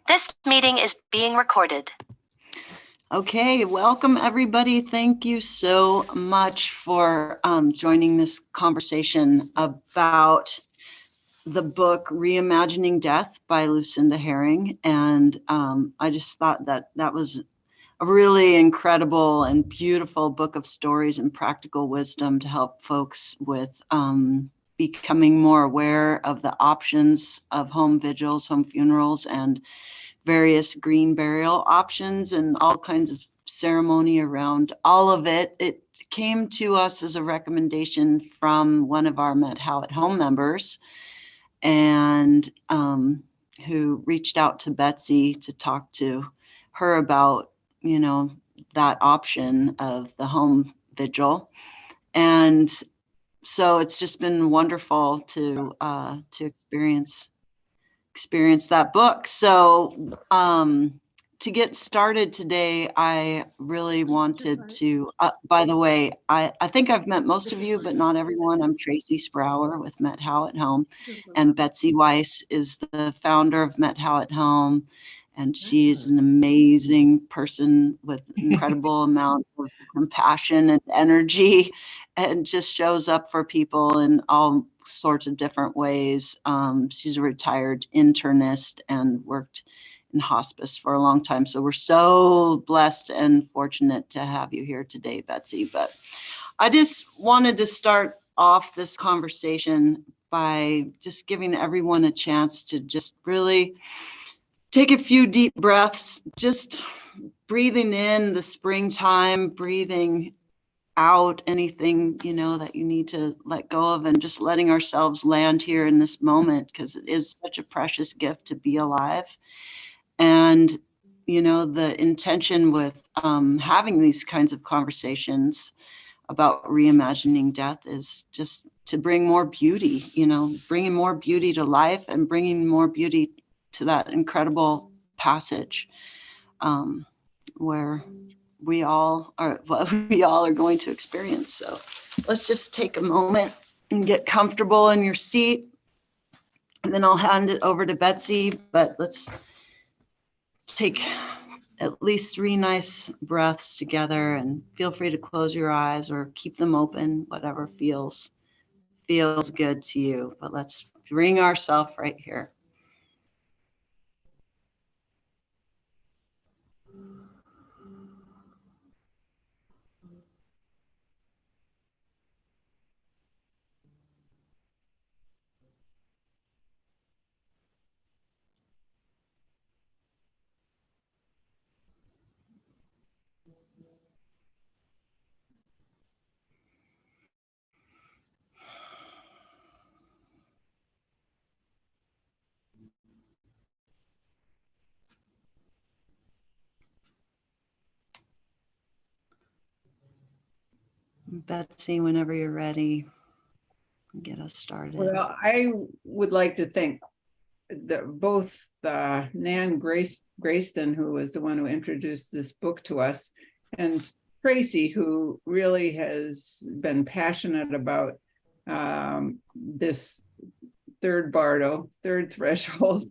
This meeting is being recorded. Okay, welcome everybody. Thank you so much for joining this conversation about the book Reimagining Death by Lucinda Herring. And I just thought that that was a really incredible and beautiful book of stories and practical wisdom to help folks with becoming more aware of the options of home vigils, home funerals, and various green burial options and all kinds of ceremony around all of it. It came to us as a recommendation from one of our Met How at Home members, and who reached out to Betsy to talk to her about, you know, that option of the home vigil. And so it's just been wonderful to experience that book. So to get started today, I really wanted to, by the way, I think I've met most of you, but not everyone. I'm Tracy Sprower with Met How at Home, and Betsy Weiss is the founder of Met How at Home. And she is an amazing person with incredible amount of compassion and energy, and just shows up for people in all sorts of different ways. She's a retired internist and worked in hospice for a long time. So we're so blessed and fortunate to have you here today, Betsy. But I just wanted to start off this conversation by just giving everyone a chance to just really take a few deep breaths, just breathing in the springtime, breathing out anything, you know, that you need to let go of, and just letting ourselves land here in this moment, because it is such a precious gift to be alive. And, you know, the intention with having these kinds of conversations about reimagining death is just to bring more beauty, you know, bringing more beauty to life and bringing more beauty to that incredible passage where we all are going to experience. So let's just take a moment and get comfortable in your seat, and then I'll hand it over to Betsy. But let's take at least 3 nice breaths together, and feel free to close your eyes or keep them open, whatever feels good to you. But let's bring ourselves right here. Betsy, whenever you're ready, get us started. Well, I would like to thank both Nan Grayston, who was the one who introduced this book to us, and Tracy, who really has been passionate about this third threshold,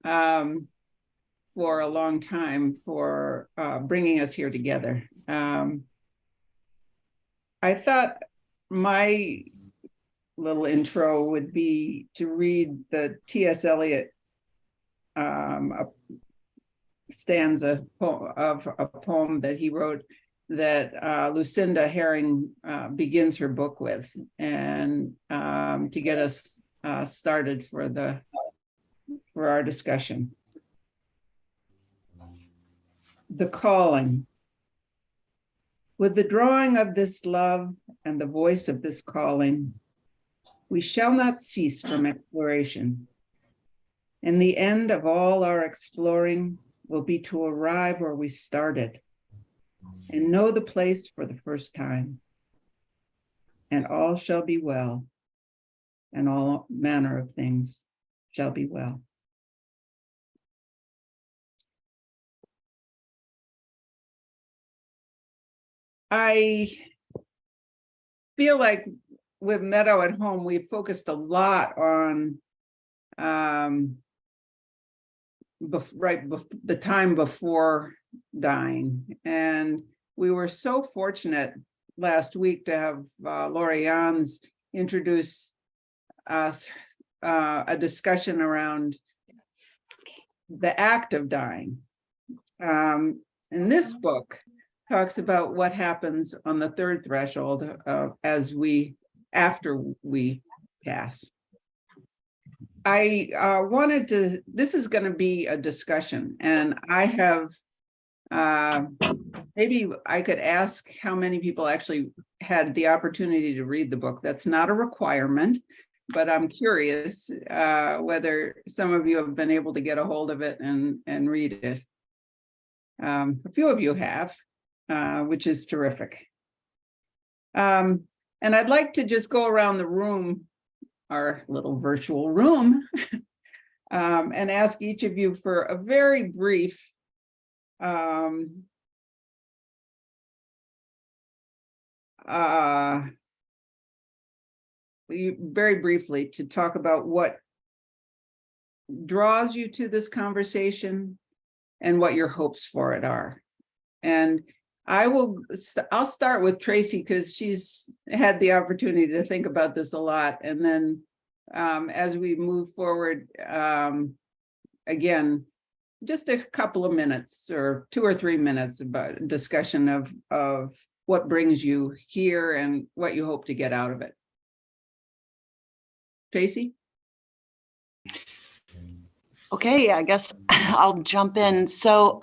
for a long time, for bringing us here together. I thought my little intro would be to read the T.S. Eliot stanza of a poem that he wrote that Lucinda Herring begins her book with, and to get us started for our discussion. The Calling. With the drawing of this love and the voice of this calling, we shall not cease from exploration. And the end of all our exploring will be to arrive where we started and know the place for the first time. And all shall be well, and all manner of things shall be well. I feel like with Meadow at Home, we focused a lot on the time before dying. And we were so fortunate last week to have Lori Jans introduce us a discussion around the act of dying. And this book talks about what happens on the third threshold after we pass. I this is going to be a discussion, and I have, maybe I could ask how many people actually had the opportunity to read the book. That's not a requirement, but I'm curious whether some of you have been able to get a hold of it and read it. A few of you have, which is terrific. And I'd like to just go around the room, our little virtual room, and ask each of you for a very brief very briefly to talk about what draws you to this conversation and what your hopes for it are. And I'll start with Tracy, because she's had the opportunity to think about this a lot. And then as we move forward, again, just a couple of minutes or 2 or 3 minutes about discussion of what brings you here and what you hope to get out of it. Tracy? Okay, I guess I'll jump in. So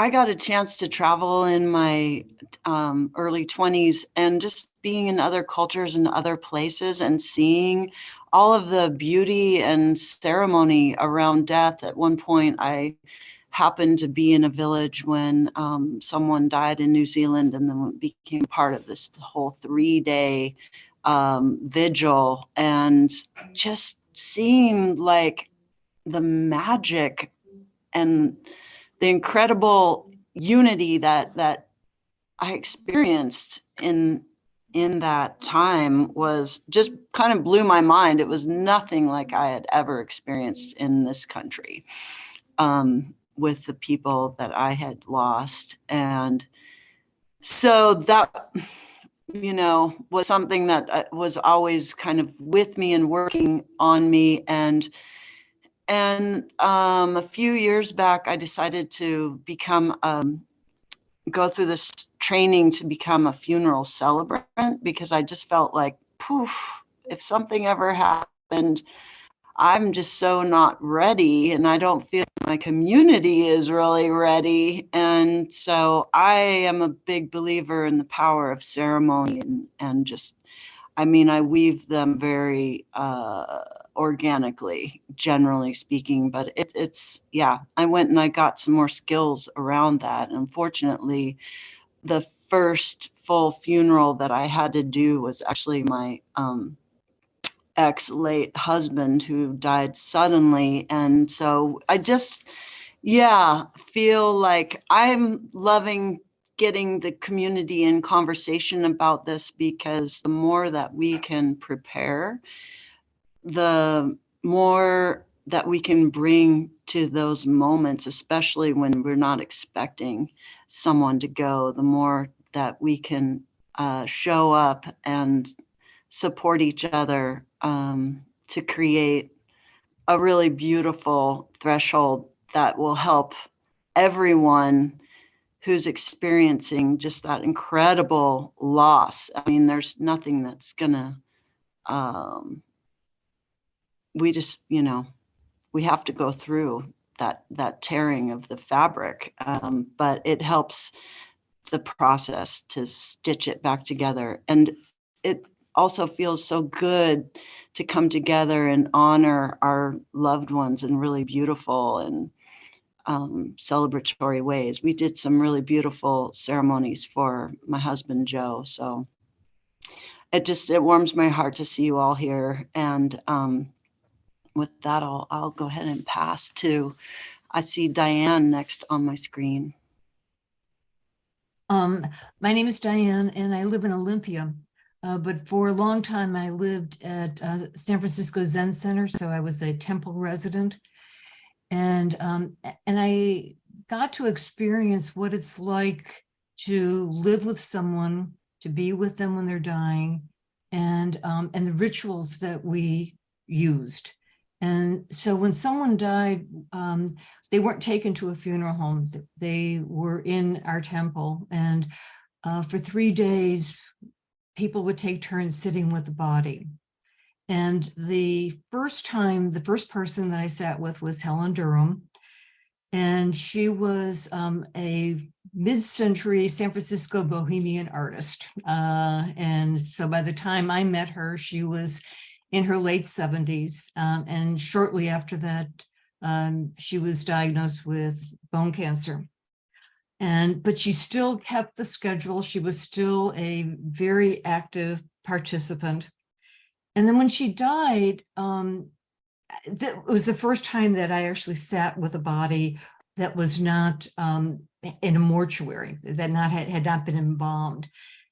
I got a chance to travel in my early 20s, and just being in other cultures and other places and seeing all of the beauty and ceremony around death. At one point, I happened to be in a village when someone died in New Zealand, and then became part of this whole 3-day vigil, and just seeing like the magic and the incredible unity that I experienced in that time was just kind of blew my mind. It was nothing like I had ever experienced in this country with the people that I had lost. And so that, was something that was always kind of with me and working on me. And a few years back, I decided to go through this training to become a funeral celebrant, because I just felt like, poof, if something ever happened, I'm just so not ready, and I don't feel my community is really ready. And so I am a big believer in the power of ceremony and just, I weave them very organically, generally speaking, but I went and I got some more skills around that. And unfortunately, the first full funeral that I had to do was actually my ex-late husband, who died suddenly. And so I just, feel like I'm loving getting the community in conversation about this, because the more that we can prepare, the more that we can bring to those moments, especially when we're not expecting someone to go, the more that we can show up and support each other to create a really beautiful threshold that will help everyone who's experiencing just that incredible loss. There's nothing that's gonna, we just, we have to go through that tearing of the fabric, but it helps the process to stitch it back together. And it also feels so good to come together and honor our loved ones in really beautiful and celebratory ways. We did some really beautiful ceremonies for my husband, Joe. So it warms my heart to see you all here. And with that, I'll go ahead and pass to, I see Diane next on my screen. My name is Diane, and I live in Olympia. But for a long time, I lived at San Francisco Zen Center, so I was a temple resident. And I got to experience what it's like to live with someone, to be with them when they're dying, and the rituals that we used. And so when someone died, they weren't taken to a funeral home. They were in our temple, and for 3 days, people would take turns sitting with the body. And the first person that I sat with was Helen Durham. And she was a mid-century San Francisco bohemian artist. And so by the time I met her, she was in her late 70s. And shortly after that, she was diagnosed with bone cancer. But she still kept the schedule. She was still a very active participant. And then when she died, that was the first time that I actually sat with a body that was not in a mortuary, that had not been embalmed.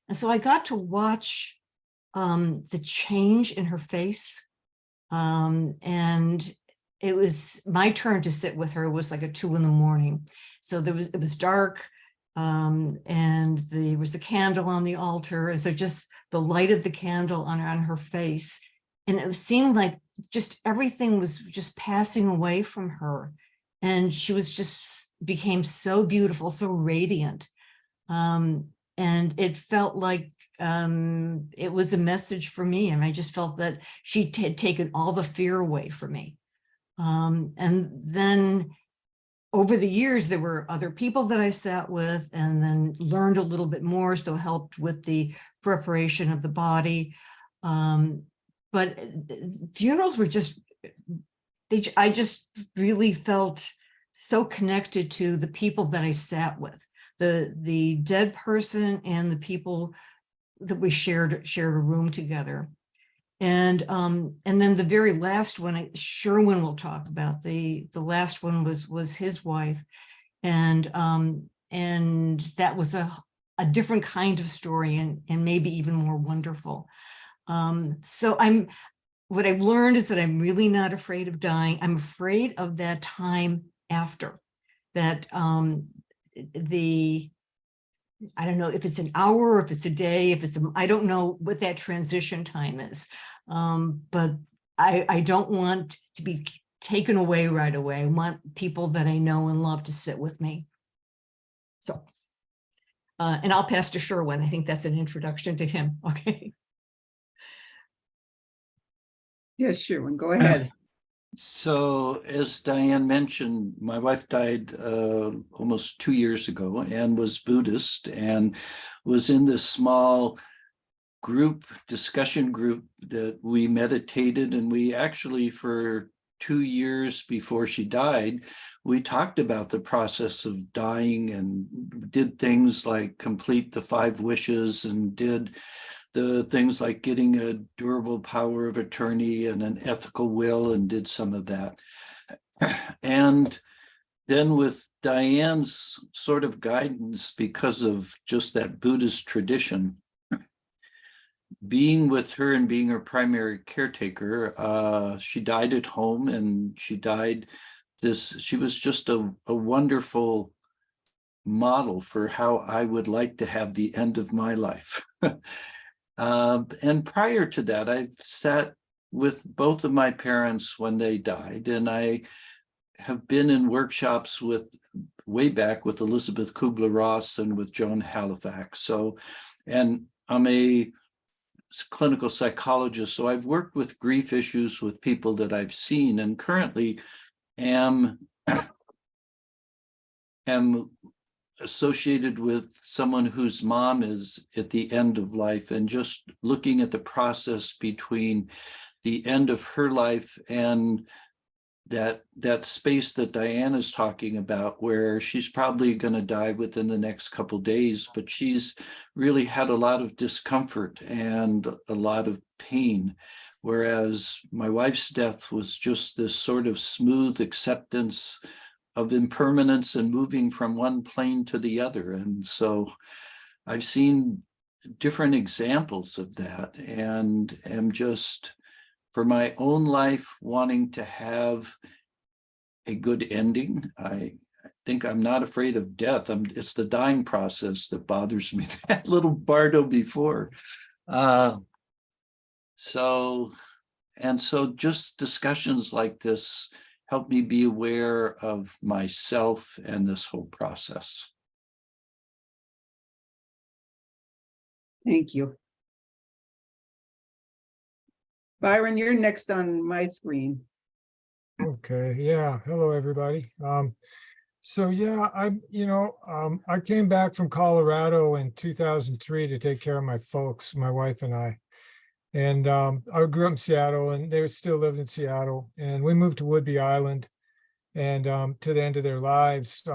And so I got to watch the change in her face. And it was my turn to sit with her. It was like at 2 a.m. So it was dark, and there was a candle on the altar. And so just the light of the candle on her face. And it seemed like just everything was just passing away from her. And she became so beautiful, so radiant. And it felt like it was a message for me. And I just felt that she had taken all the fear away from me. And then over the years, there were other people that I sat with and then learned a little bit more, so helped with the preparation of the body. But funerals were I just really felt so connected to the people that I sat with, the dead person and the people that we shared a room together. And then the very last one, Sherwin will talk about, the last one was his wife. And that was a different kind of story and maybe even more wonderful. So what I've learned is that I'm really not afraid of dying. I'm afraid of that time after that. I don't know if it's an hour or if it's a day, I don't know what that transition time is. But I don't want to be taken away right away. I want people that I know and love to sit with me. So, and I'll pass to Sherwin. I think that's an introduction to him. Okay. Yes, Sherwin, go ahead. So as Diane mentioned, my wife died almost 2 years ago and was Buddhist and was in this small discussion group that we meditated. And we actually, for 2 years before she died, we talked about the process of dying and did things like complete the 5 wishes and did the things like getting a durable power of attorney and an ethical will, and did some of that. And then with Diane's sort of guidance, because of just that Buddhist tradition, being with her and being her primary caretaker, she died at home, and she was just a wonderful model for how I would like to have the end of my life. And prior to that, I've sat with both of my parents when they died, and I have been in workshops way back with Elizabeth Kubler-Ross and with Joan Halifax. So, and I'm a clinical psychologist, so I've worked with grief issues with people that I've seen, and currently am associated with someone whose mom is at the end of life, and just looking at the process between the end of her life and that space that Diane is talking about, where she's probably going to die within the next couple of days, but she's really had a lot of discomfort and a lot of pain. Whereas my wife's death was just this sort of smooth acceptance of impermanence and moving from one plane to the other. And so I've seen different examples of that, and am just, for my own life, wanting to have a good ending. I think I'm not afraid of death. It's the dying process that bothers me. That little Bardo before. So just discussions like this help me be aware of myself and this whole process. Thank you. Byron, you're next on my screen. Okay, yeah. Hello, everybody. So yeah, I came back from Colorado in 2003 to take care of my folks, my wife and I. And I grew up in Seattle, and they still lived in Seattle. And we moved to Whidbey Island, and to the end of their lives.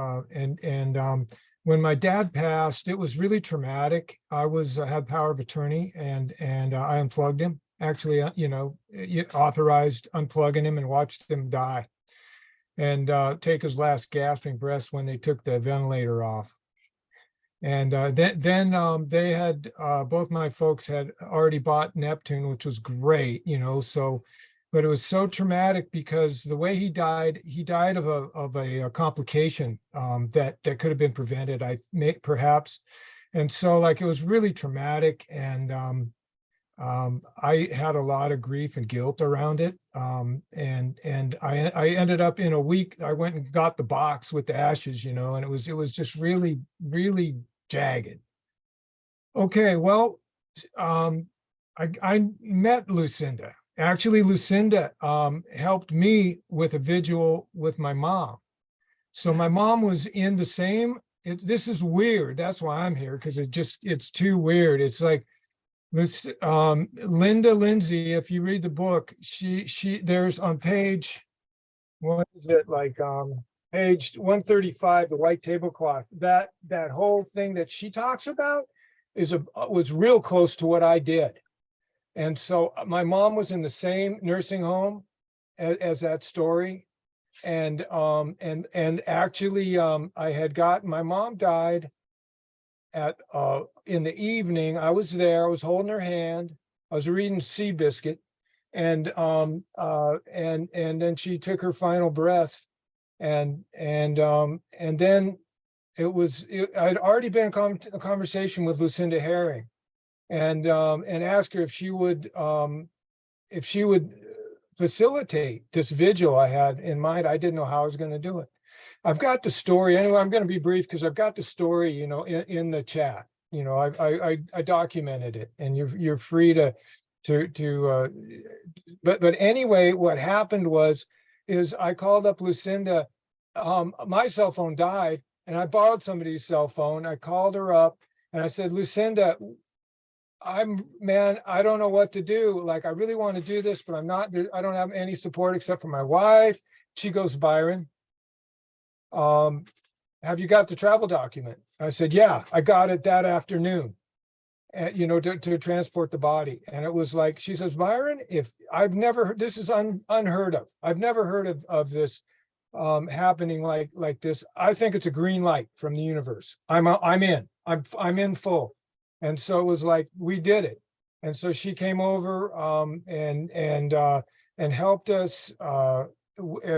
When my dad passed, it was really traumatic. I had power of attorney, and I unplugged him. Actually, authorized unplugging him and watched him die, and take his last gasping breaths when they took the ventilator off. And then they had both my folks had already bought Neptune, which was great, so, but it was so traumatic because the way he died of a complication that could have been prevented, perhaps. And so like it was really traumatic, and I had a lot of grief and guilt around it. And I ended up in a week, I went and got the box with the ashes, and it was just really, really jagged. Okay, well, I met Lucinda. Actually, Lucinda helped me with a vigil with my mom. So my mom was in the same, this is weird. That's why I'm here, because it's too weird. It's like, this Linda Lindsay, if you read the book, there's on page, what is it, like page 135, the white tablecloth, that whole thing that she talks about was real close to what I did. And so my mom was in the same nursing home as that story. And actually I had my mom died at in the evening. I was there, I was holding her hand, I was reading Seabiscuit, and then she took her final breaths, and then I'd already been in a conversation with Lucinda Herring, and asked her if she would facilitate this vigil I had in mind. I didn't know how I was going to do it. I've got the story anyway. I'm going to be brief because I've got the story, in the chat. I documented it, and you're free to. But anyway, what happened is I called up Lucinda. My cell phone died, and I borrowed somebody's cell phone. I called her up, and I said, Lucinda, I don't know what to do. Like, I really want to do this, but I don't have any support except for my wife. She goes, Byron, have you got the travel document? I said, yeah, I got it that afternoon, to transport the body. And it was like, she says, Byron, this is unheard of. I've never heard of this happening like this. I think it's a green light from the universe. I'm in full. And so it was like, we did it. And so she came over and helped us,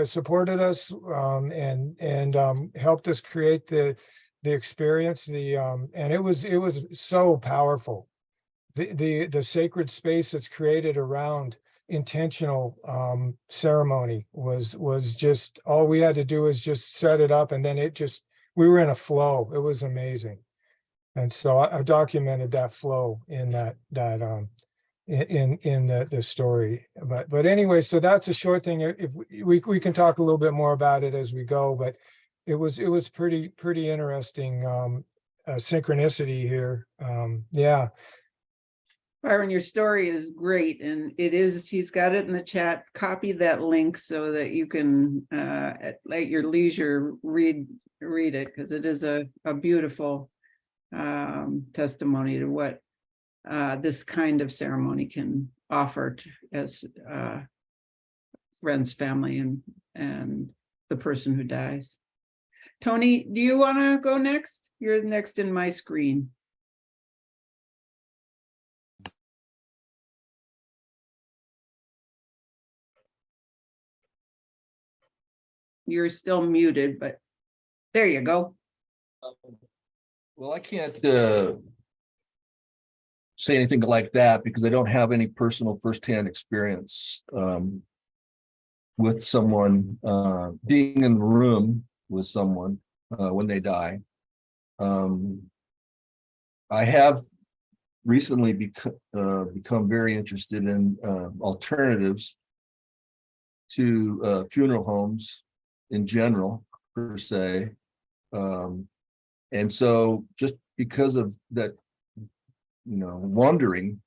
supported us, and helped us create the experience. And it was so powerful. The sacred space that's created around intentional ceremony was just, all we had to do was just set it up, and then we were in a flow. It was amazing. And so I documented that flow in in the story. But anyway, so that's a short thing. If we can talk a little bit more about it as we go, but it was pretty interesting synchronicity here. Yeah. Byron, your story is great, and he's got it in the chat. Copy that link so that you can at your leisure read it, because it is a beautiful testimony to what this kind of ceremony can offer as friends, family, and the person who dies. Tony, do you want to go next? You're next in my screen. you're still muted, but there you go. Well, I can't say anything like that because I don't have any personal firsthand experience with someone being in the room with someone when they die. I have recently become very interested in alternatives to funeral homes in general, per se. And so just because of that, wondering,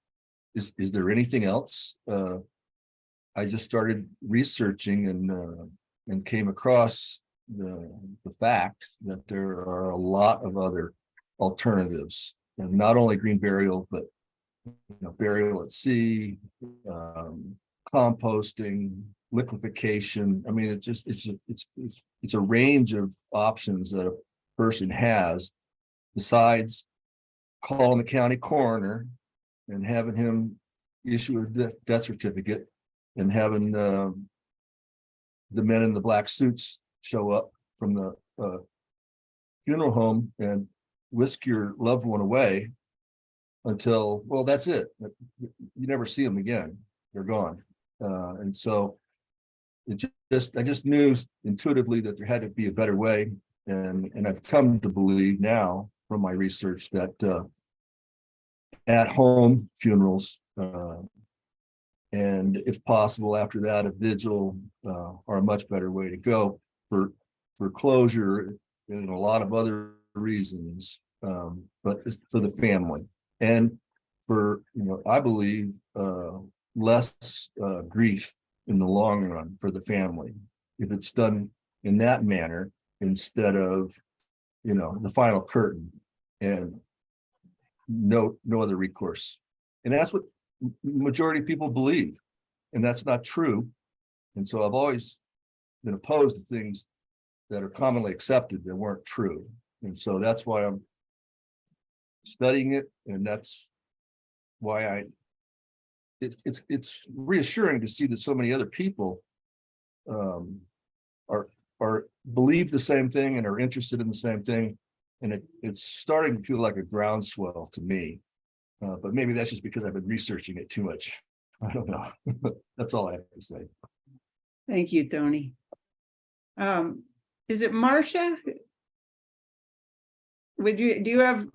is there anything else? I just started researching and came across the fact that there are a lot of other alternatives, and not only green burial, but burial at sea, composting, liquefaction. I mean, it's a range of options that a person has besides calling the county coroner and having him issue a death certificate and having the men in the black suits show up from the funeral home and whisk your loved one away until, well, that's it. You never see them again. They're gone. And so I just knew intuitively that there had to be a better way. And I've come to believe now from my research that at-home funerals and if possible after that a vigil are a much better way to go for closure and a lot of other reasons, but for the family and for I believe less grief in the long run for the family if it's done in that manner instead of the final curtain and no other recourse. And that's what majority of people believe, and that's not true. And so I've always been opposed to things that are commonly accepted that weren't true. And so that's why I'm studying it, and that's why it's reassuring to see that so many other people are believe the same thing and are interested in the same thing. And it's starting to feel like a groundswell to me. But maybe that's just because I've been researching it too much. I don't know. That's all I have to say. Thank you, Tony. Is it Marcia? Do you have,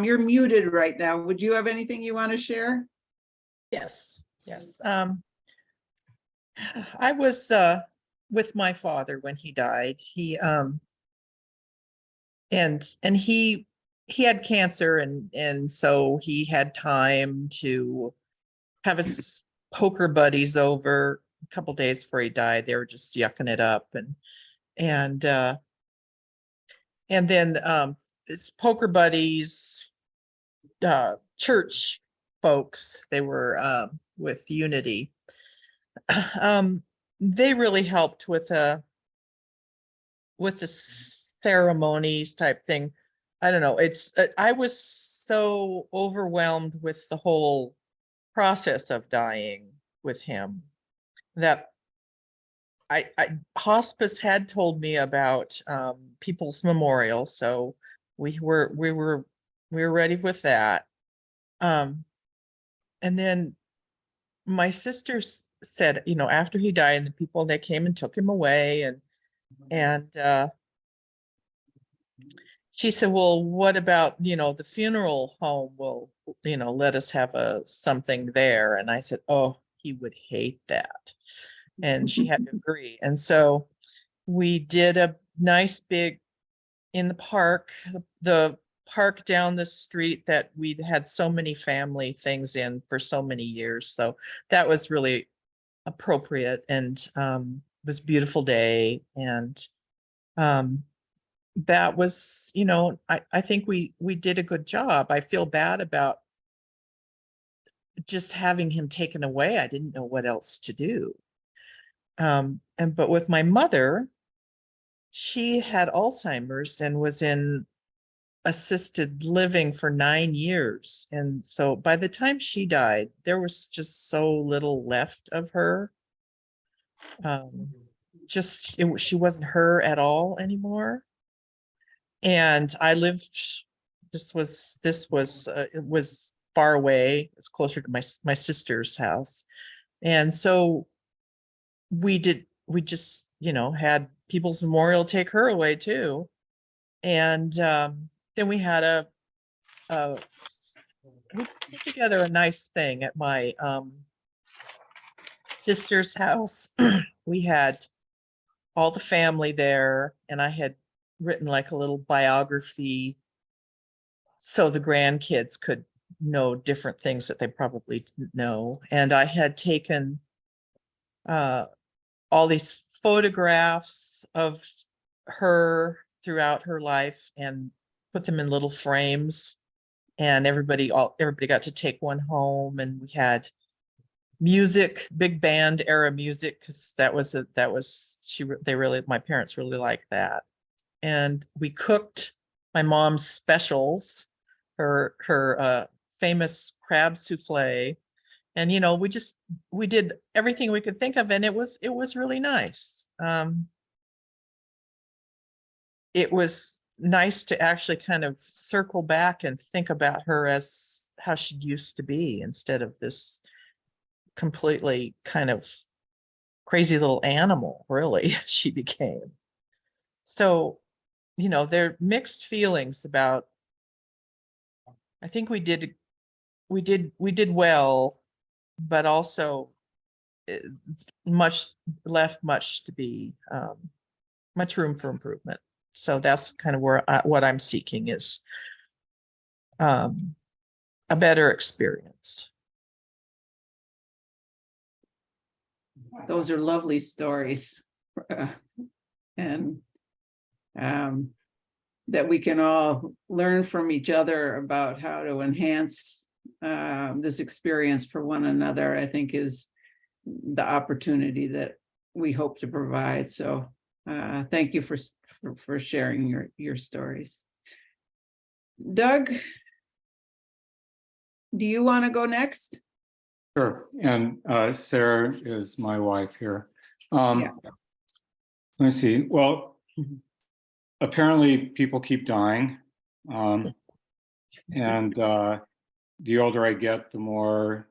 you're muted right now. Would you have anything you want to share? Yes. I was with my father when he died. He he had cancer, and so he had time to have his poker buddies over a couple days before he died. They were just yucking it up, and then his poker buddies, church folks, they were with Unity. They really helped with the ceremonies type thing. I don't know. I was so overwhelmed with the whole process of dying with him that hospice had told me about people's memorial, so we were ready with that. And then my sister said, after he died, and the people that came and took him away, and she said, well, what about, the funeral home will, let us have something there. And I said, oh, he would hate that. And she had to agree. And so we did a nice big, in the park, the park down the street that we'd had so many family things in for so many years. So that was really appropriate, and it was a beautiful day. And that was, I think we did a good job. I feel bad about just having him taken away. I didn't know what else to do. But with my mother, she had Alzheimer's and was in assisted living for 9 years. And so by the time she died, there was just so little left of her. she wasn't her at all anymore. And I lived, it was far away. It's closer to my sister's house. And so we just, had People's Memorial take her away too. And then we had we put together a nice thing at my sister's house. We had all the family there, and I had written like a little biography so the grandkids could know different things that they probably didn't know. And I had taken all these photographs of her throughout her life and put them in little frames. And everybody got to take one home, and we had music, big band era music, because my parents really liked that. And we cooked my mom's specials, her famous crab souffle. And we did everything we could think of, and it was really nice. It was nice to actually kind of circle back and think about her as how she used to be, instead of this completely kind of crazy little animal, really, she became. So, there are mixed feelings about, I think we did well, but also left much to be, much room for improvement. So that's kind of what I'm seeking is a better experience. Those are lovely stories. And that we can all learn from each other about how to enhance this experience for one another, I think is the opportunity that we hope to provide. So thank you for sharing your stories. Doug, do you want to go next? Sure. And Sarah is my wife here. Yeah. Let me see. Well, apparently people keep dying. And the older I get, the more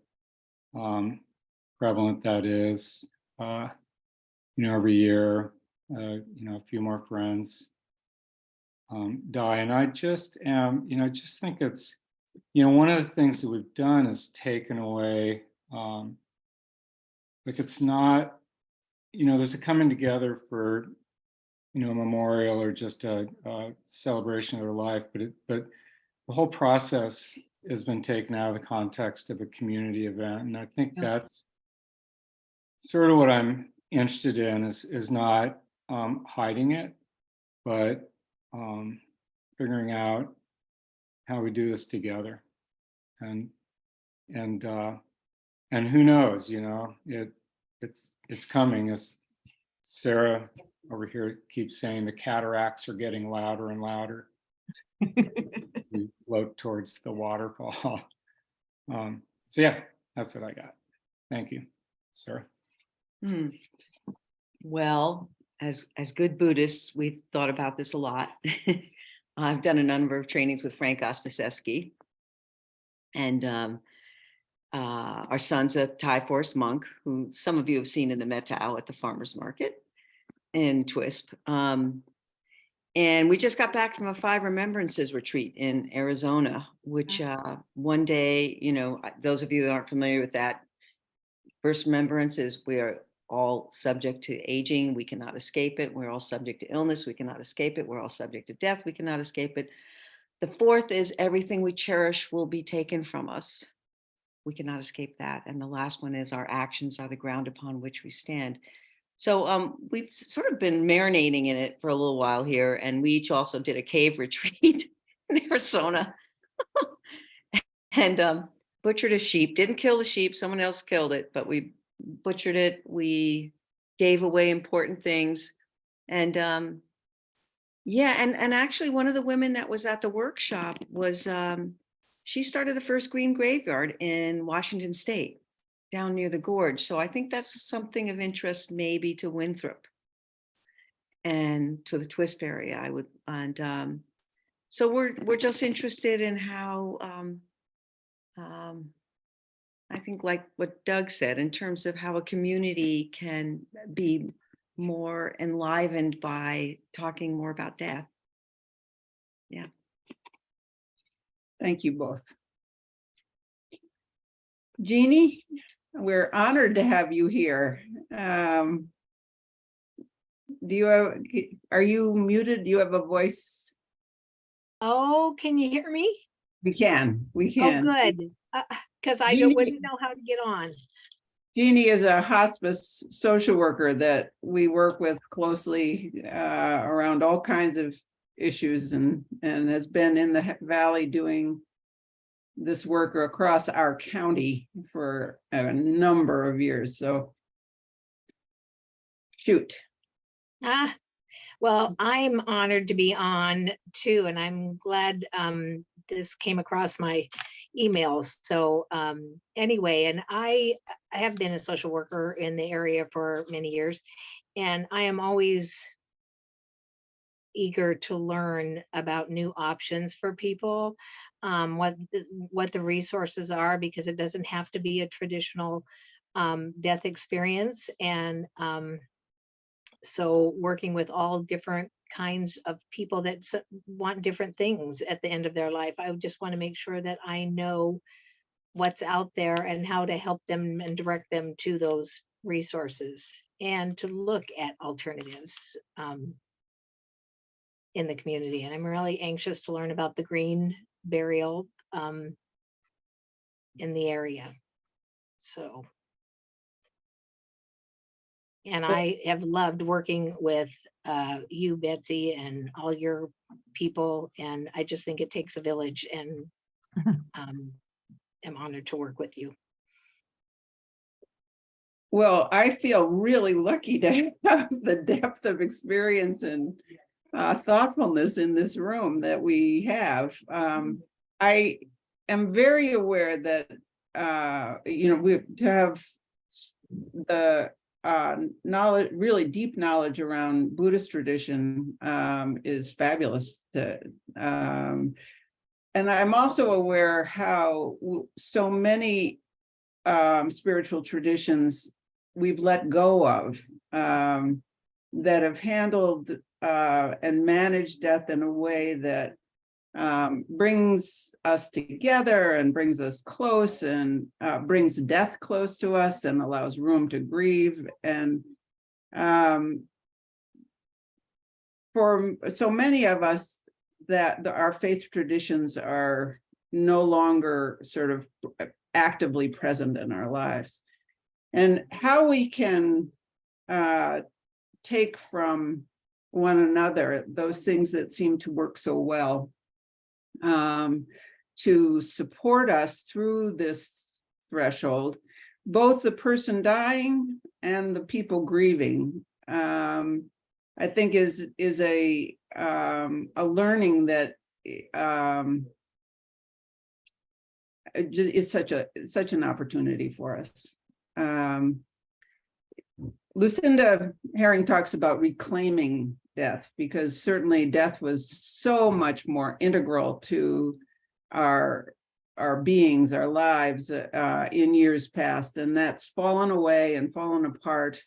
prevalent that is. Every year, a few more friends die. And I just just think it's, one of the things that we've done is taken away, like it's not, there's a coming together for, a memorial or just a celebration of their life, but the whole process has been taken out of the context of a community event. And I think that's sort of what I'm interested in is not hiding it, but figuring out how we do this together. And who knows, it's coming. As Sarah over here keeps saying, the cataracts are getting louder and louder. We float towards the waterfall. So yeah, that's what I got. Thank you, Sarah. Well, as good Buddhists, we've thought about this a lot. I've done a number of trainings with Frank Ostaseski, and our son's a Thai forest monk, who some of you have seen in the Met Tao at the farmers market in Twisp. And we just got back from a 5 Remembrances retreat in Arizona, which one day, those of you that aren't familiar with that, first remembrance is we are all subject to aging. We cannot escape it. We're all subject to illness. We cannot escape it. We're all subject to death. We cannot escape it. The fourth is everything we cherish will be taken from us. We cannot escape that. And the last one is our actions are the ground upon which we stand. So we've sort of been marinating in it for a little while here. And we each also did a cave retreat in Arizona and butchered a sheep. Didn't kill the sheep. Someone else killed it, but we butchered it. We gave away important things. And and actually one of the women that was at the workshop was, she started the first green graveyard in Washington State, down near the gorge. So I think that's something of interest maybe to Winthrop. and to the Twisp area, I would, and so we're just interested in how I think, like what Doug said, in terms of how a community can be more enlivened by talking more about death. Yeah. Thank you both. Jeannie, we're honored to have you here. Are you muted? Do you have a voice? Oh, can you hear me? We can. Oh, good. Because I Jeannie- wouldn't know how to get on. Jeannie is a hospice social worker that we work with closely around all kinds of issues, and has been in the Valley doing this work across our county for a number of years. So shoot. Well, I'm honored to be on too, and I'm glad this came across my emails. So anyway, and I have been a social worker in the area for many years, and I am always eager to learn about new options for people, what the resources are, because it doesn't have to be a traditional death experience. And so working with all different kinds of people that want different things at the end of their life, I just want to make sure that I know what's out there and how to help them and direct them to those resources, and to look at alternatives in the community. And I'm really anxious to learn about the green burial in the area. So, and I have loved working with you, Betsy, and all your people. And I just think it takes a village, and I'm honored to work with you. Well, I feel really lucky to have the depth of experience and thoughtfulness in this room that we have. I am very aware that we to have the knowledge, really deep knowledge around Buddhist tradition is fabulous. And I'm also aware how so many spiritual traditions we've let go of that have handled and managed death in a way that brings us together and brings us close, and brings death close to us and allows room to grieve. And for so many of us, that our faith traditions are no longer sort of actively present in our lives. And how we can take from one another those things that seem to work so well to support us through this threshold, both the person dying and the people grieving, I think is a learning that is such an opportunity for us. Lucinda Herring talks about reclaiming death, because certainly death was so much more integral to our beings, our lives in years past, and that's fallen away and fallen apart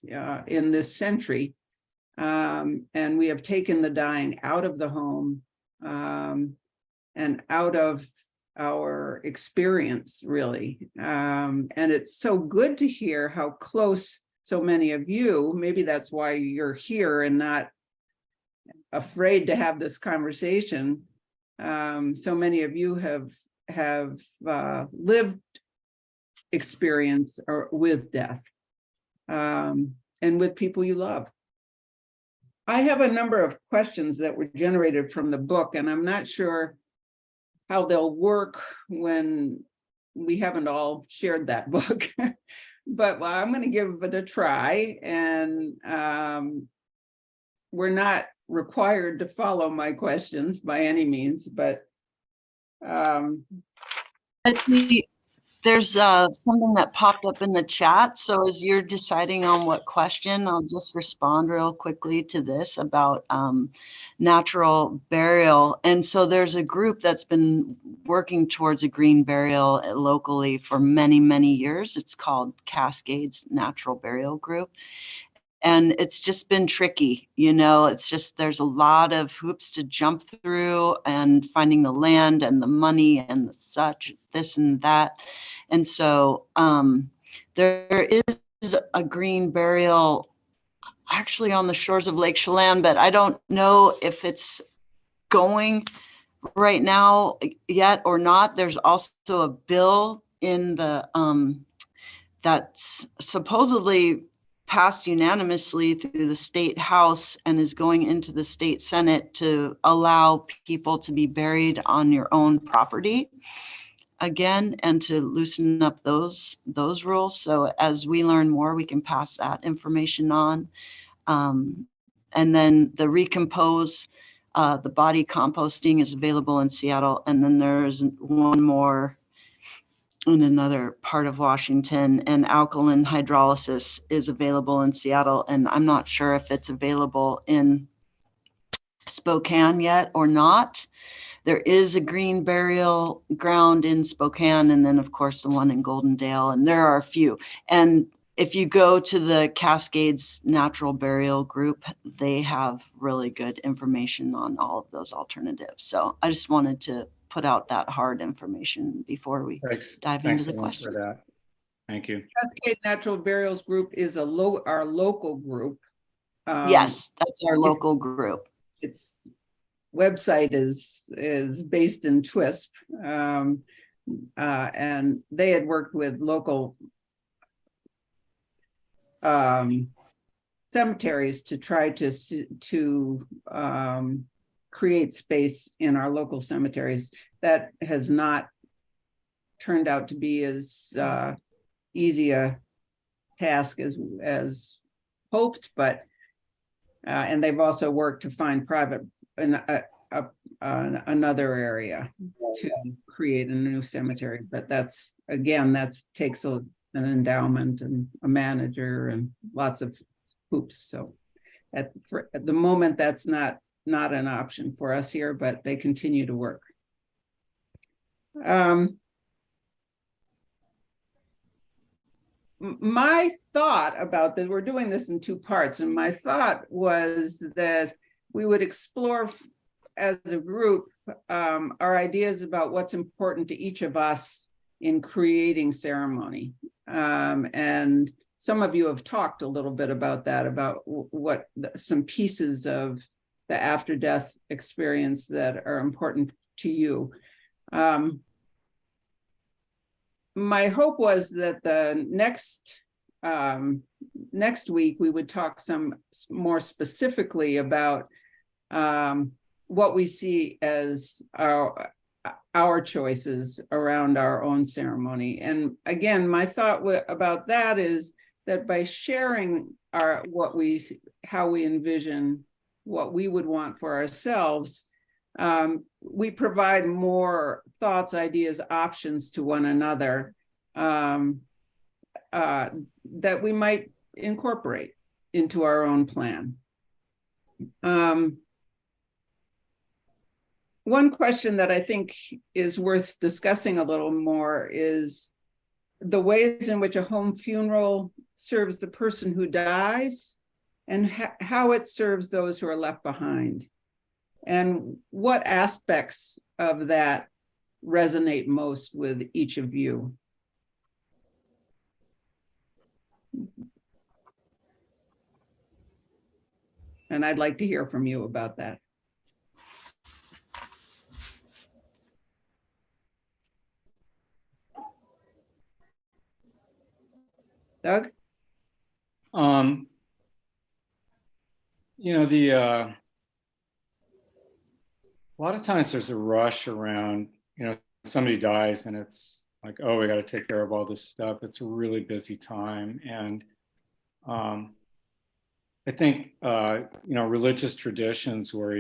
in this century. And we have taken the dying out of the home and out of our experience, really. And it's so good to hear how close so many of you, maybe that's why you're here and not afraid to have this conversation. So many of you have lived experience with death and with people you love. I have a number of questions that were generated from the book, and I'm not sure how they'll work when we haven't all shared that book. But I'm going to give it a try, and we're not required to follow my questions by any means, but Betsy, There's something that popped up in the chat. So as you're deciding on what question, I'll just respond real quickly to this about natural burial. And so there's a group that's been working towards a green burial locally for many, many years. It's called Cascades Natural Burial Group. And it's just been tricky, you know, it's just, there's a lot of hoops to jump through and finding the land and the money and the such, this and that. And so there is a green burial actually on the shores of Lake Chelan, but I don't know if it's going right now yet or not. There's also a bill in the that's supposedly passed unanimously through the state house and is going into the state senate to allow people to be buried on your own property again, and to loosen up those rules. So as we learn more, we can pass that information on. And then the recompose, the body composting is available in Seattle. And then there's one more in another part of Washington, and alkaline hydrolysis is available in Seattle. And I'm not sure if it's available in Spokane yet or not. There is a green burial ground in Spokane, and then of course the one in Goldendale, and there are a few. And if you go to the Cascades Natural Burial Group, they have really good information on all of those alternatives. So I just wanted to put out that hard information before we dive into the questions. For that. Thank you. Cascade Natural Burials Group is our local group. Yes, that's our local group. Its website is based in Twisp, and they had worked with local cemeteries to try to create space in our local cemeteries. That has not turned out to be as easy a task as hoped, but and they've also worked to find private in another area to create a new cemetery. But that's, again, that takes an endowment and a manager and lots of hoops. So at the moment, that's not an option for us here, but they continue to work. My thought about this, we're doing this in two parts, and my thought was that we would explore as a group our ideas about what's important to each of us in creating ceremony. And some of you have talked a little bit about that, about what some pieces of the after death experience that are important to you. My hope was that the next week we would talk some more specifically about what we see as our choices around our own ceremony. And again, my thought about that is that by sharing how we envision what we would want for ourselves, we provide more thoughts, ideas, options to one another that we might incorporate into our own plan. One question that I think is worth discussing a little more is the ways in which a home funeral serves the person who dies and how it serves those who are left behind. And what aspects of that resonate most with each of you? And I'd like to hear from you about that. Doug? You know, a lot of times there's a rush around, you know, somebody dies and it's like, oh, we got to take care of all this stuff. It's a really busy time. And I think, you know, religious traditions where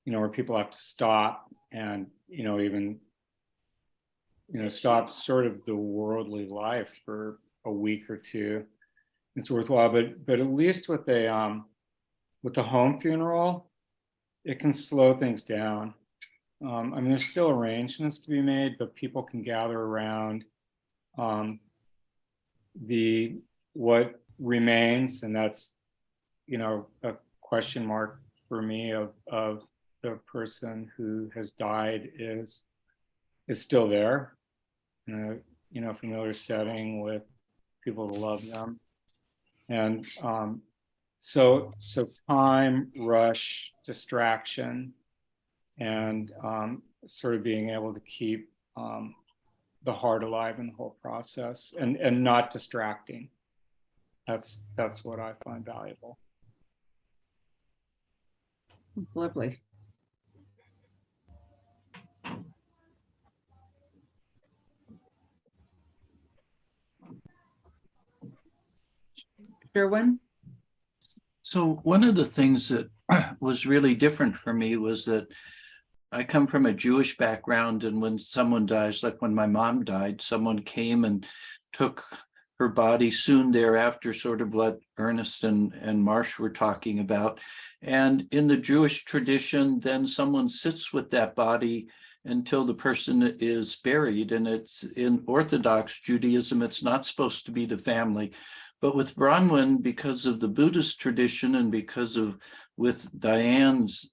where people have to stop and, you know, even stop sort of the worldly life for a week or two, it's worthwhile. But at least with the home funeral, it can slow things down. I mean, there's still arrangements to be made, but people can gather around what remains, and that's a question mark for me of the person who has died is still there in a familiar setting with people who love them. And so time, rush, distraction, and sort of being able to keep the heart alive in the whole process, and not distracting. That's what I find valuable. It's lovely. Sherwin? So one of the things that was really different for me was that I come from a Jewish background, and when someone dies, like when my mom died, someone came and took her body soon thereafter, sort of what Ernest and Marsh were talking about. And in the Jewish tradition, then someone sits with that body until the person is buried. And it's in Orthodox Judaism, it's not supposed to be the family. But with Bronwyn, because of the Buddhist tradition and because of with Diane's,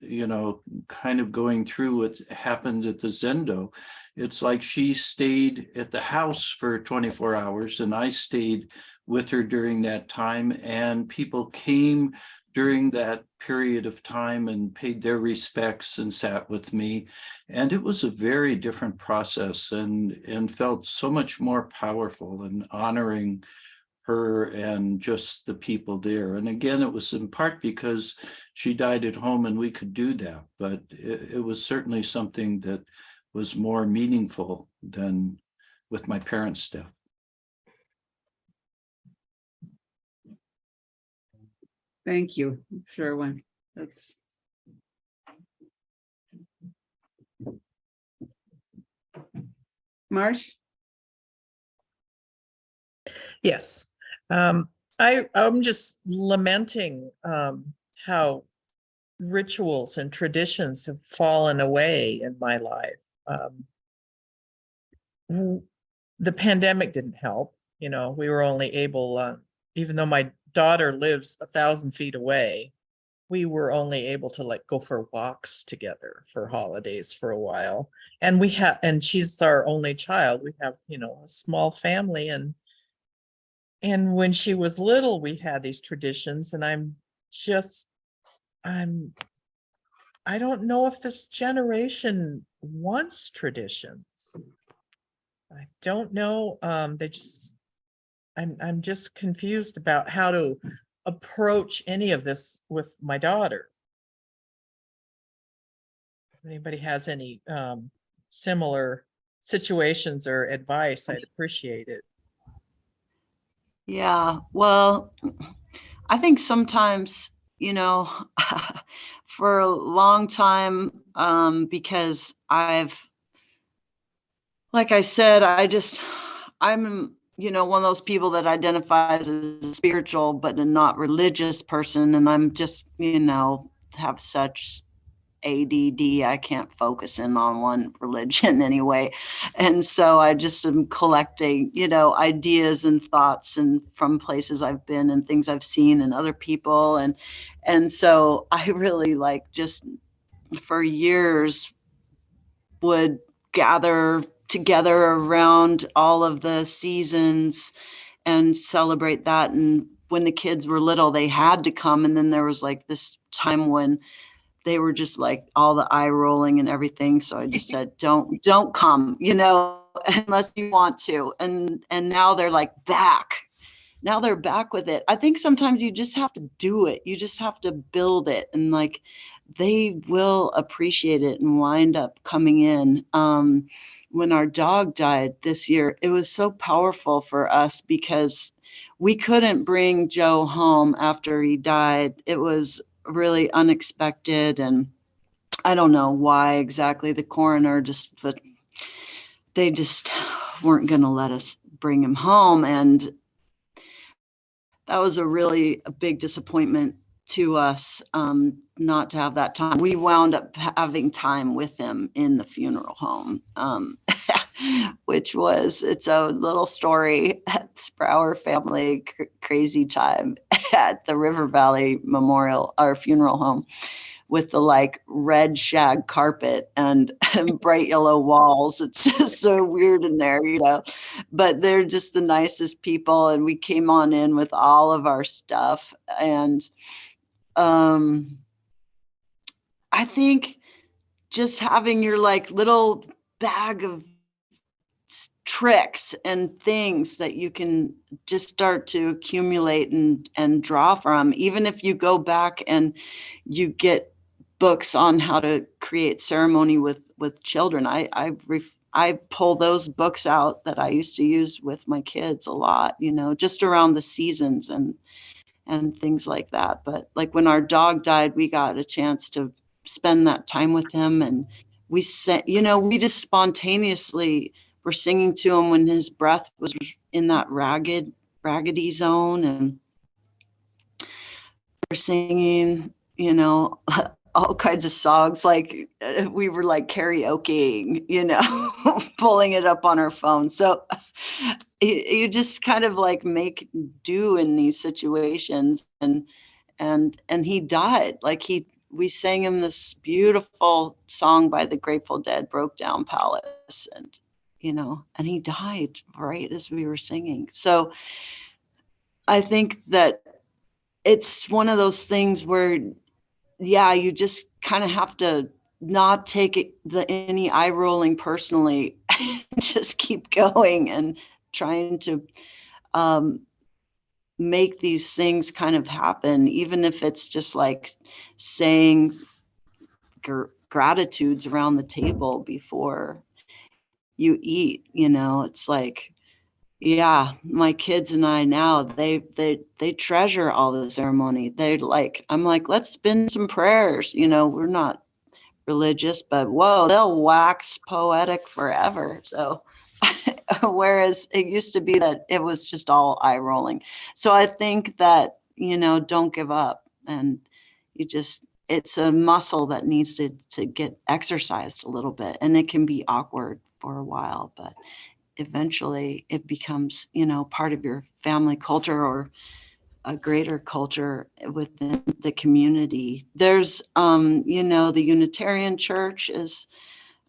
kind of going through what happened at the Zendo, it's like she stayed at the house for 24 hours and I stayed with her during that time. And people came during that period of time and paid their respects and sat with me. And it was a very different process and felt so much more powerful and honoring her and just the people there. And again, it was in part because she died at home and we could do that, but it was certainly something that was more meaningful than with my parents' death. Thank you, Sherwin. That's Marsh? Yes. I'm just lamenting how rituals and traditions have fallen away in my life. The pandemic didn't help. We were only able, even though my daughter lives 1,000 feet away, we were only able to go for walks together for holidays for a while. And and she's our only child. We have, a small family, and when she was little, we had these traditions, and I don't know if this generation wants traditions. I don't know. I'm just confused about how to approach any of this with my daughter. If anybody has any similar situations or advice, I'd appreciate it. Yeah, well, I think sometimes, for a long time, because like I said, I'm, one of those people that identifies as a spiritual, but a not religious person. And I'm just, have such ADD, I can't focus in on one religion anyway. And so I just am collecting, ideas and thoughts and from places I've been and things I've seen and other people. And so I really just for years would gather together around all of the seasons and celebrate that. And when the kids were little, they had to come. And then there was this time when they were just all the eye rolling and everything. So I just said, don't come, unless you want to. And now they're back. Now they're back with it. I think sometimes you just have to do it. You just have to build it. And they will appreciate it and wind up coming in. When our dog died this year, it was so powerful for us because we couldn't bring Joe home after he died. It was really unexpected, and I don't know why exactly. The coroner just they just weren't going to let us bring him home. And that was a big disappointment to us, not to have that time. We wound up having time with him in the funeral home, which it's a little story. It's for our family, crazy time at the River Valley Memorial, our funeral home, with the like red shag carpet and bright yellow walls. It's just so weird in there, but they're just the nicest people. And we came on in with all of our stuff. And I think just having your like little bag of tricks and things that you can just start to accumulate and draw from, even if you go back and you get books on how to create ceremony with children. I pull those books out that I used to use with my kids a lot, just around the seasons and things like that. But like when our dog died, we got a chance to spend that time with him, and we said, we just spontaneously were singing to him when his breath was in that raggedy zone, and we're singing, all kinds of songs, like we were like karaokeing, pulling it up on our phone. So you just kind of like make do in these situations. And he died. Like we sang him this beautiful song by the Grateful Dead, Broke Down Palace, and he died right as we were singing. So I think that it's one of those things where, yeah, you just kind of have to not take any eye rolling personally, just keep going and trying to make these things kind of happen, even if it's just like saying gratitudes around the table before you eat. It's like, yeah, my kids and I now, they treasure all the ceremony. I'm like, let's spin some prayers. We're not religious, but whoa, they'll wax poetic forever. So whereas it used to be that it was just all eye rolling. So I think that, don't give up, and it's a muscle that needs to get exercised a little bit, and it can be awkward for a while, but eventually it becomes, part of your family culture or a greater culture within the community. There's, the Unitarian Church is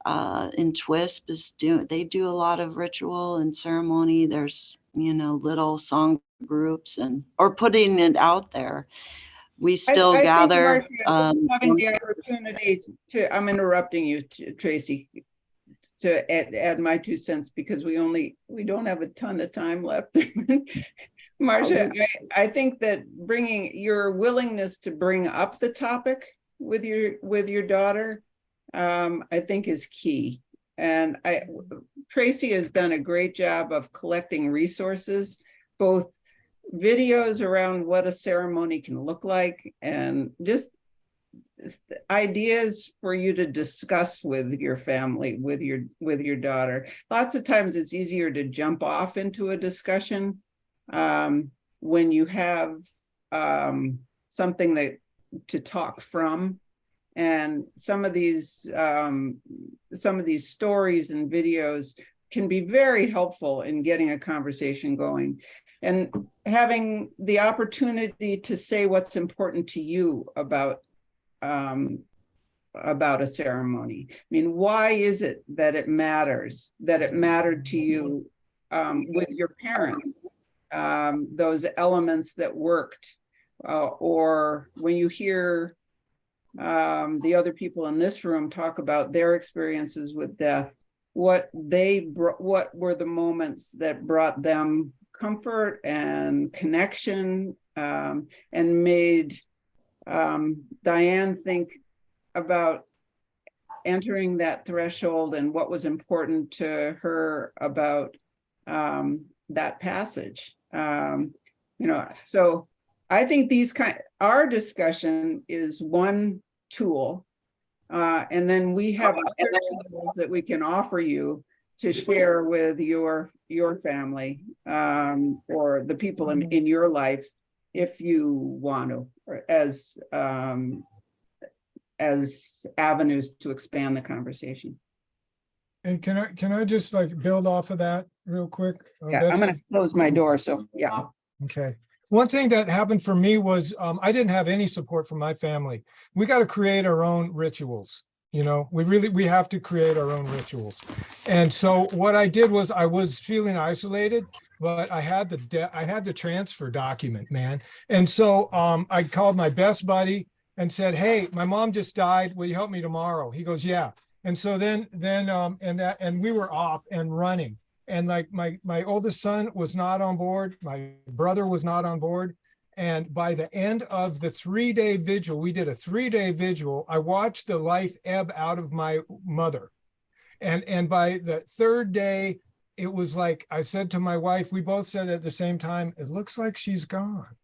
in TWISP they do a lot of ritual and ceremony. There's, little song groups or putting it out there. We still gather. Think, Marcia, having the opportunity I'm interrupting you, Tracy, to add my 2 cents, because we don't have a ton of time left. Marcia, I think that bringing your willingness to bring up the topic with your daughter, I think is key. And Tracy has done a great job of collecting resources, both videos around what a ceremony can look like, and just ideas for you to discuss with your family, with your daughter. Lots of times it's easier to jump off into a discussion when you have something to talk from. And some of these stories and videos can be very helpful in getting a conversation going, and having the opportunity to say what's important to you about a ceremony. I mean, why is it that it matters, that it mattered to you with your parents, those elements that worked, or when you hear the other people in this room talk about their experiences with death, what were the moments that brought them comfort and connection, and made Diane think about entering that threshold and what was important to her about that passage. So I think our discussion is one tool, and then we have other tools that we can offer you to share with your family, or the people in your life, if you want to, or as avenues to expand the conversation. And can I just like build off of that real quick? Yeah, I'm Betsy? gonna close my door, so yeah. Okay. One thing that happened for me was I didn't have any support from my family. We got to create our own rituals. You know, we have to create our own rituals. And so what I did was I was feeling isolated, but I had the transfer document, man. And so I called my best buddy and said, "Hey, my mom just died. Will you help me tomorrow?" He goes, "Yeah." And so then and we were off and running. And like my oldest son was not on board, my brother was not on board. And by the end of the 3-day vigil, we did a 3-day vigil. I watched the life ebb out of my mother. And by the 3rd day, it was like I said to my wife, we both said at the same time, "It looks like she's gone."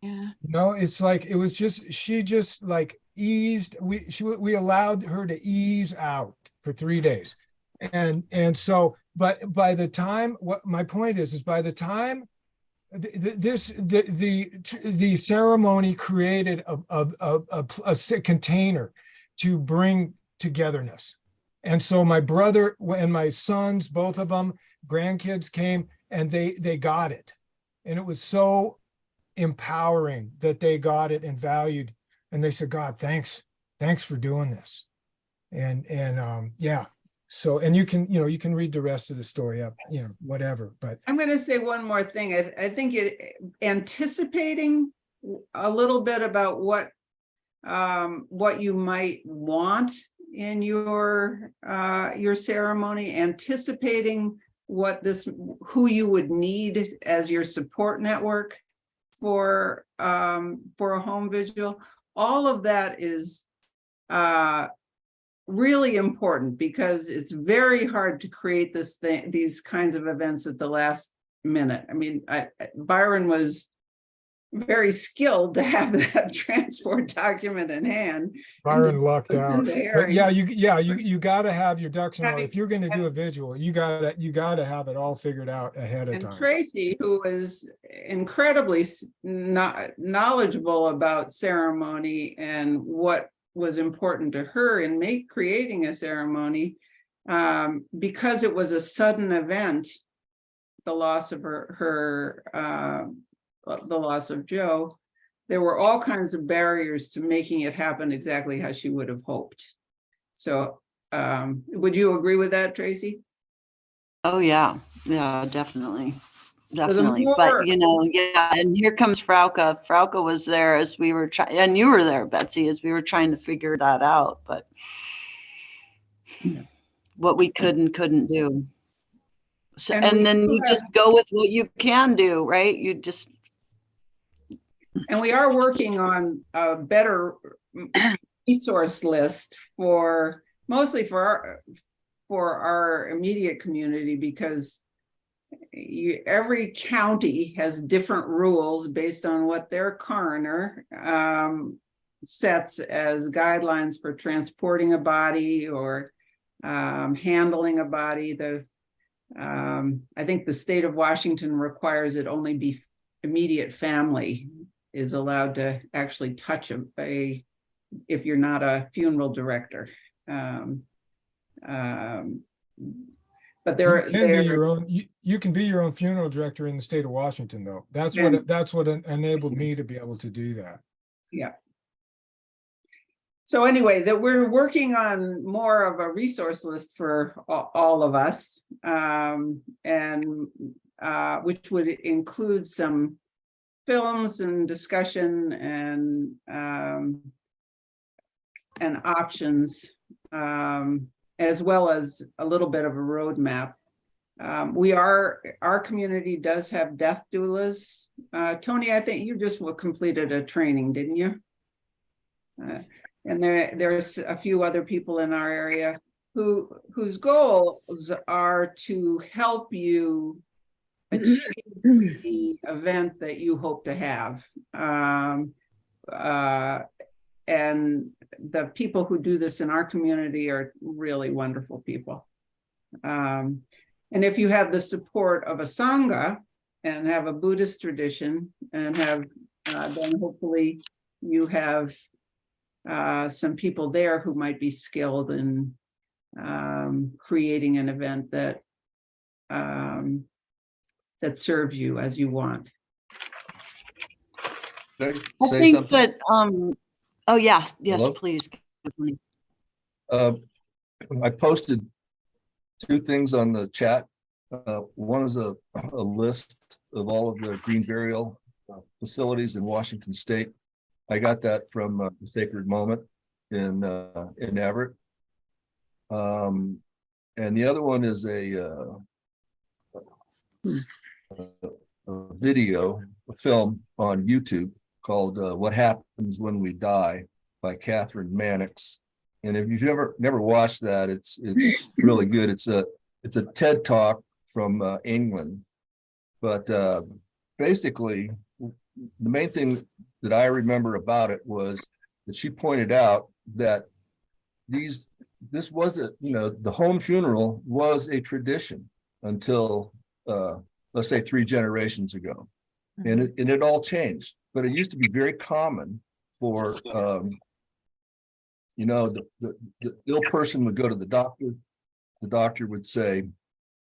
Yeah. You know, it's like it was just she just like eased. We allowed her to ease out for 3 days. And so, but by the time, what my point is by the time the ceremony created a container to bring togetherness. And so my brother and my sons, both of them, grandkids came, and they got it. And it was so empowering that they got it and valued. And they said, "God, thanks for doing this." And yeah. So, and you can read the rest of the story up, whatever, but I'm going to say one more thing. I think anticipating a little bit about what you might want in your ceremony, anticipating who you would need as your support network for a home vigil. All of that is really important, because it's very hard to create these kinds of events at the last minute. I mean, Byron was very skilled to have that transport document in hand. Byron lucked out. But yeah, you got to have your ducks in a row. If you're going to do a vigil, you got to have it all figured out ahead of And time. Tracy, who was incredibly knowledgeable about ceremony and what was important to her in creating a ceremony, because it was a sudden event, the loss of the loss of Joe, there were all kinds of barriers to making it happen exactly how she would have hoped. So would you agree with that, Tracy? Oh, yeah. Yeah, definitely. So Definitely. But, yeah, and here comes Frauke. Frauke was there as we were trying, and you were there, Betsy, as we were trying to figure that out, but what we could and couldn't do. So, and then you just go with what you can do, right? You just. And we are working on a better resource list mostly for our immediate community, because every county has different rules based on what their coroner sets as guidelines for transporting a body or handling a body. I think the state of Washington requires it only be immediate family is allowed to actually touch if you're not a funeral director. But you can be your own funeral director in the state of Washington, though. That's what enabled me to be able to do that. Yeah. So anyway, that we're working on more of a resource list for all of us, and which would include some films and discussion and options, as well as a little bit of a roadmap. Our community does have death doulas. Tony, I think you just completed a training, didn't you? And there's a few other people in our area whose goals are to help you achieve the event that you hope to have. And the people who do this in our community are really wonderful people. And if you have the support of a Sangha and have a Buddhist tradition and have, then hopefully you have some people there who might be skilled in creating an event that that serves you as you want. Can I say think something? that, oh, yeah, yes, Hello? please. I posted two things on the chat. One is a list of all of the green burial facilities in Washington State. I got that from the Sacred Moment in Everett. And the other one is a video, a film on YouTube called "What Happens When We Die" by Catherine Mannix. And if you've never watched that, it's really good. It's a TED talk from England, but basically the main thing that I remember about it was that she pointed out that this wasn't, the home funeral was a tradition until let's say 3 generations ago, and it all changed. But it used to be very common for the ill person would go to the doctor. The doctor would say,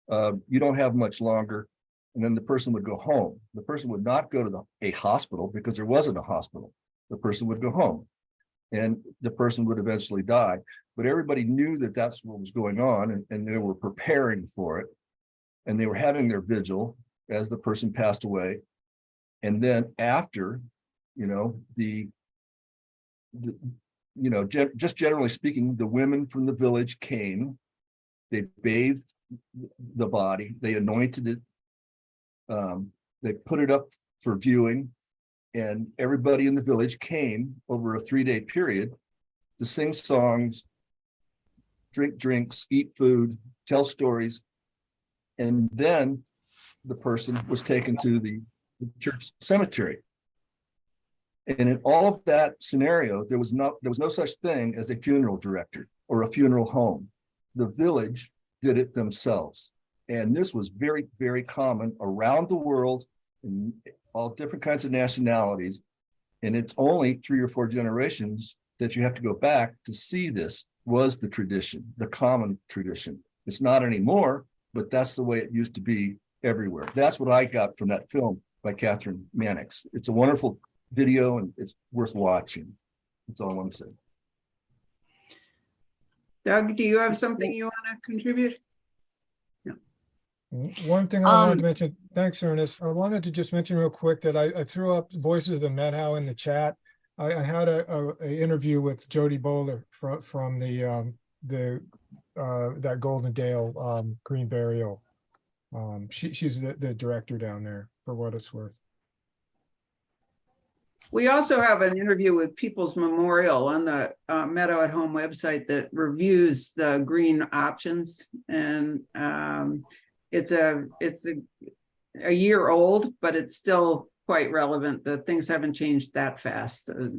you don't have much longer. And then the person would go home. The person would not go to a hospital because there wasn't a hospital. The person would go home and the person would eventually die. But everybody knew that that's what was going on, and they were preparing for it. And they were having their vigil as the person passed away. And then after, just generally speaking, the women from the village came, they bathed the body, they anointed it, they put it up for viewing, and everybody in the village came over a 3-day period to sing songs, drink drinks, eat food, tell stories. And then the person was taken to the church cemetery. And in all of that scenario, there was no such thing as a funeral director or a funeral home. The village did it themselves. And this was very, very common around the world in all different kinds of nationalities. And it's only 3 or 4 generations that you have to go back to see this was the tradition, the common tradition. It's not anymore, but that's the way it used to be everywhere. That's what I got from that film by Catherine Mannix. It's a wonderful video and it's worth watching. That's all I want to say. Doug, do you have something you want to contribute? One thing I wanted to mention, thanks, Ernest. I wanted to just mention real quick that I threw up Voices of the Meadow in the chat. I had a interview with Jody Bowler from the that Golden Dale Green Burial. She's the director down there, for what it's worth. We also have an interview with People's Memorial on the Meadow at Home website that reviews the green options, and it's a year old, but it's still quite relevant. The things haven't changed that fast as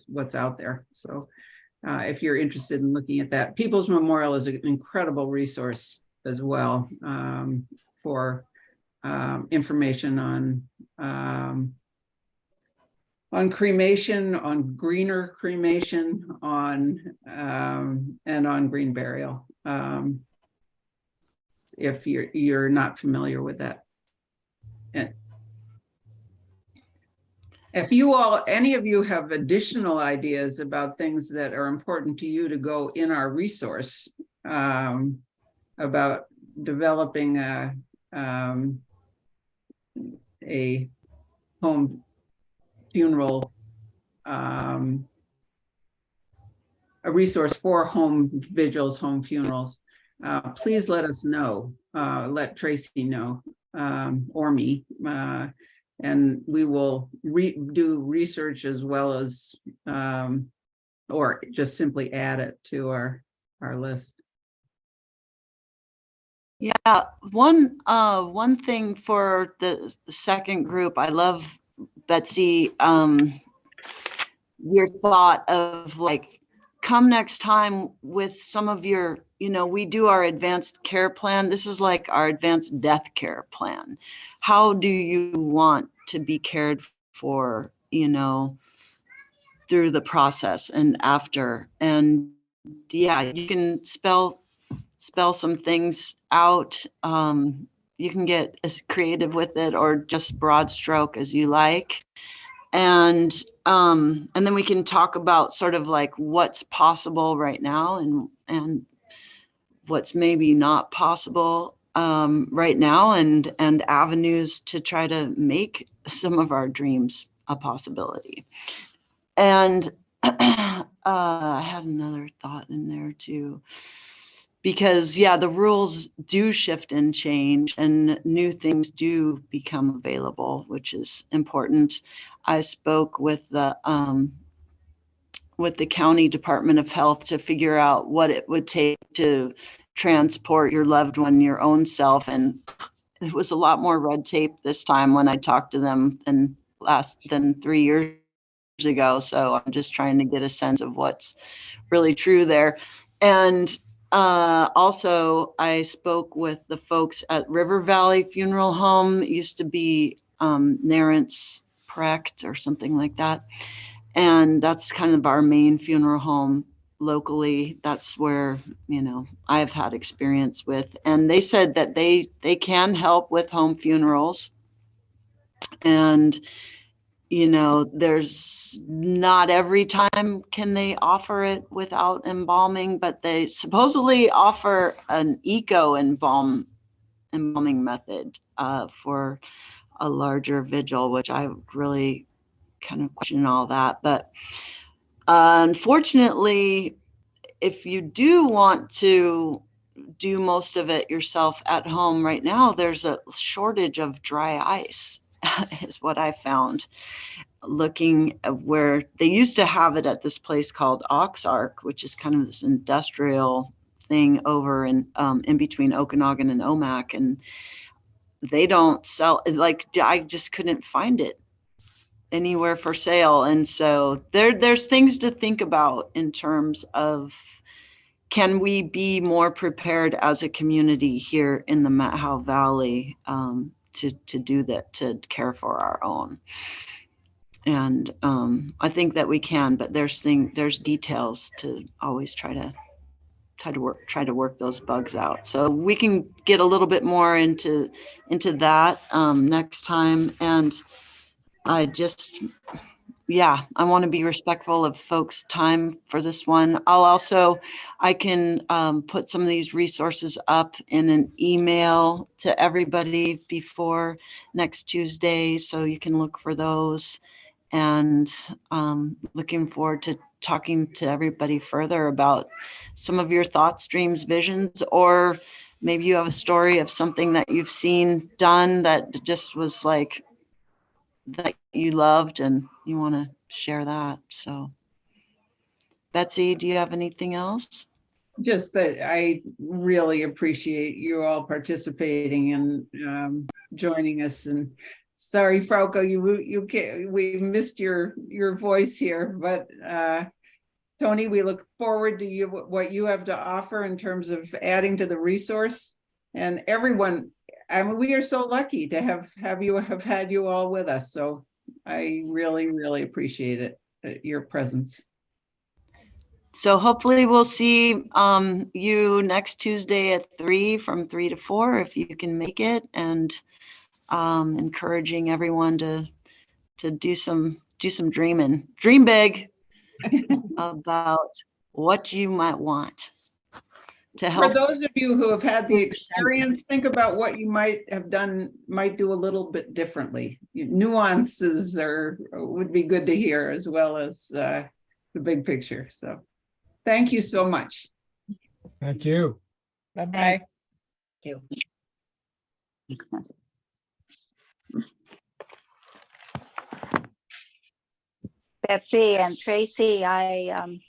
what's out there. So if you're interested in looking at that, People's Memorial is an incredible resource as well for information on cremation, on greener cremation, and on green burial. If you're not familiar with that. And if any of you have additional ideas about things that are important to you to go in our resource about developing a home funeral, a resource for home vigils, home funerals, please let us know. Let Tracy know, or me, and we will do research as well as, or just simply add it to our list. Yeah, one thing for the second group, I love, Betsy, your thought of like, come next time with some of your you know, we do our advanced care plan. This is like our advanced death care plan. How do you want to be cared for, you know, through the process and after? And yeah, you can spell some things out. You can get as creative with it or just broad stroke as you like. And then we can talk about sort of like what's possible right now and what's maybe not possible right now, and avenues to try to make some of our dreams a possibility. And I had another thought in there too, because yeah, the rules do shift and change and new things do become available, which is important. I spoke with the county Department of Health to figure out what it would take to transport your loved one, your own self. And it was a lot more red tape this time when I talked to them than 3 years ago. So I'm just trying to get a sense of what's really true there. And also I spoke with the folks at River Valley Funeral Home. It used to be Narrance Precht or something like that. And that's kind of our main funeral home locally. That's where, you know, I've had experience with. And they said that they can help with home funerals. And, you know, there's not every time can they offer it without embalming, but they supposedly offer an embalming method for a larger vigil, which I really kind of question all that. But unfortunately, if you do want to do most of it yourself at home right now, there's a shortage of dry ice, is what I found looking at where they used to have it at this place called Oxark, which is kind of this industrial thing over in between Okanagan and Omak. And they don't sell, like, I just couldn't find it anywhere for sale. And so there's things to think about in terms of, can we be more prepared as a community here in the Methow Valley to do that, to care for our own? And I think that we can, but there's details to always try to work those bugs out. So we can get a little bit more into that next time. And I just, yeah, I want to be respectful of folks' time for this one. I can put some of these resources up in an email to everybody before next Tuesday, so you can look for those. And looking forward to talking to everybody further about some of your thoughts, dreams, visions, or maybe you have a story of something that you've seen done that just was like, that you loved and you want to share that. So Betsy, do you have anything else? Just that I really appreciate you all participating and joining us. And sorry, Frauke, we missed your voice here, but Tony, we look forward to what you have to offer in terms of adding to the resource. And everyone, I mean, we are so lucky to have had you all with us. So I really, really appreciate it, your presence. So hopefully we'll see you next Tuesday at 3, from 3 to 4, if you can make it, and encouraging everyone to do some dreaming. Dream big about what you might want to help. For those of you who have had the experience, think about what you might do a little bit differently. Nuances would be good to hear, as well as the big picture. So thank you so much. Thank you. Bye-bye. You. Betsy and Tracy, I